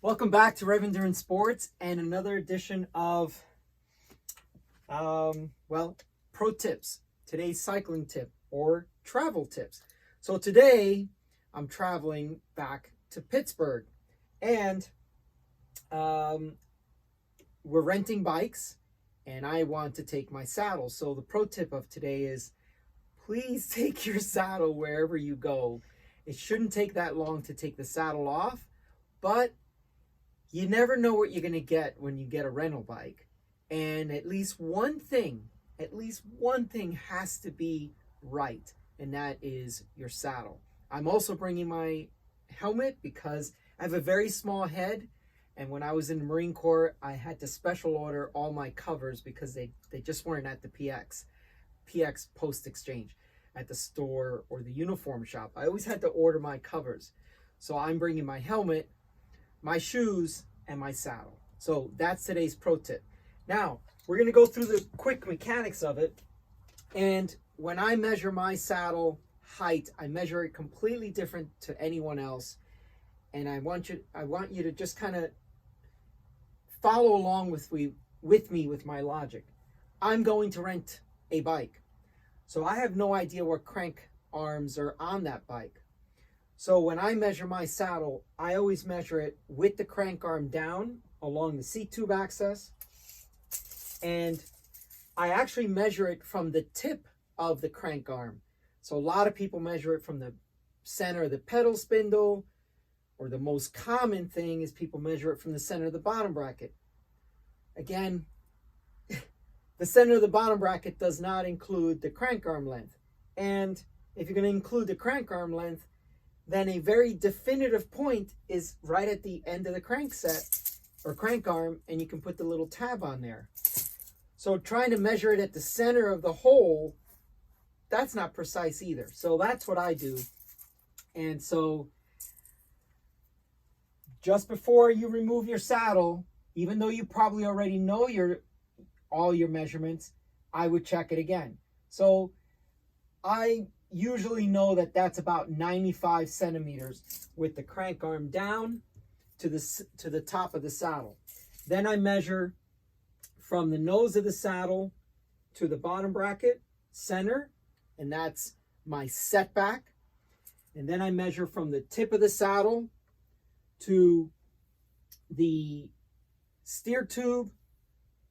Welcome back to Rev Endurance Sports and another edition of, pro tips. Today's cycling tip or travel tips. So today I'm traveling back to Pittsburgh and we're renting bikes and I want to take my saddle. So the pro tip of today is please take your saddle wherever you go. It shouldn't take that long to take the saddle off, but you never know what you're going to get when you get a rental bike. And at least one thing has to be right, and that is your saddle. I'm also bringing my helmet because I have a very small head, and when I was in the Marine Corps, I had to special order all my covers because they just weren't at the PX Post Exchange at the store or the uniform shop. I always had to order my covers. So I'm bringing my helmet, my shoes, and my saddle. So that's today's pro tip. Now, we're going to go through the quick mechanics of it. And when I measure my saddle height, I measure it completely different to anyone else. And I want you to just kind of follow along with me with my logic. I'm going to rent a bike. So I have no idea what crank arms are on that bike. So when I measure my saddle, I always measure it with the crank arm down along the seat tube access. And I actually measure it from the tip of the crank arm. So a lot of people measure it from the center of the pedal spindle, or the most common thing is people measure it from the center of the bottom bracket. Again, the center of the bottom bracket does not include the crank arm length. And if you're going to include the crank arm length, then a very definitive point is right at the end of the crankset or crank arm, and you can put the little tab on there. So trying to measure it at the center of the hole, that's not precise either. So that's what I do. And so just before you remove your saddle, even though you probably already know all your measurements, I would check it again. So I usually know that that's about 95 centimeters with the crank arm down to the top of the saddle. Then I measure from the nose of the saddle to the bottom bracket center, and that's my setback. And then I measure from the tip of the saddle to the steer tube,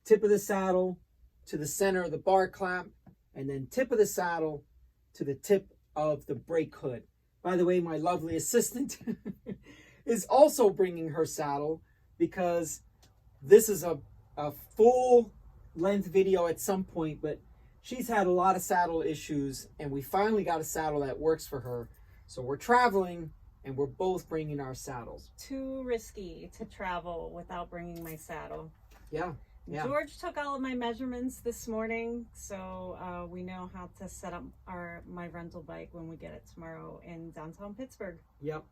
tip of the saddle to the center of the bar clamp, and then tip of the saddle to the tip of the brake hood. By the way, my lovely assistant is also bringing her saddle because this is a full length video at some point, but she's had a lot of saddle issues and we finally got a saddle that works for her. So we're traveling and we're both bringing our saddles. Too risky to travel without bringing my saddle. Yeah. George took all of my measurements this morning, so we know how to set up my rental bike when we get it tomorrow in downtown Pittsburgh. Yep.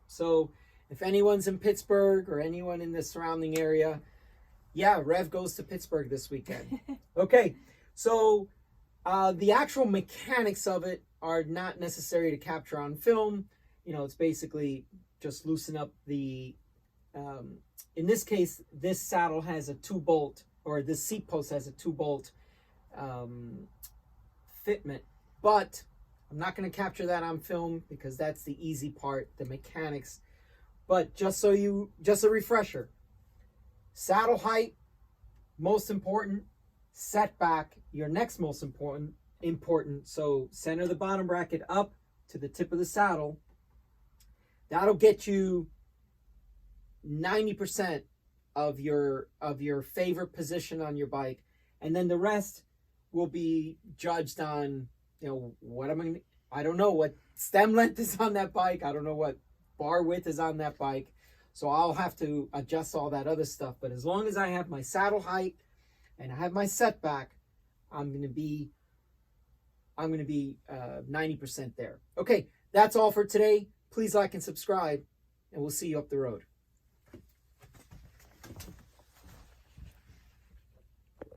So if anyone's in Pittsburgh or anyone in the surrounding area, yeah, Rev goes to Pittsburgh this weekend. Okay, so the actual mechanics of it are not necessary to capture on film. You know, it's basically just loosen up the, in this case, this saddle has a 2-bolt, or this seat post has a 2-bolt fitment, but I'm not going to capture that on film because that's the easy part, the mechanics. But just a refresher, saddle height, most important, setback, your next most important. So center the bottom bracket up to the tip of the saddle. That'll get you 90% of your favorite position on your bike, and then the rest will be judged on, you know, I don't know what stem length is on that bike, I don't know what bar width is on that bike, so I'll have to adjust all that other stuff. But as long as I have my saddle height and I have my setback, I'm going to be 90% there. Okay, that's all for today. Please like and subscribe, and we'll see you up the road.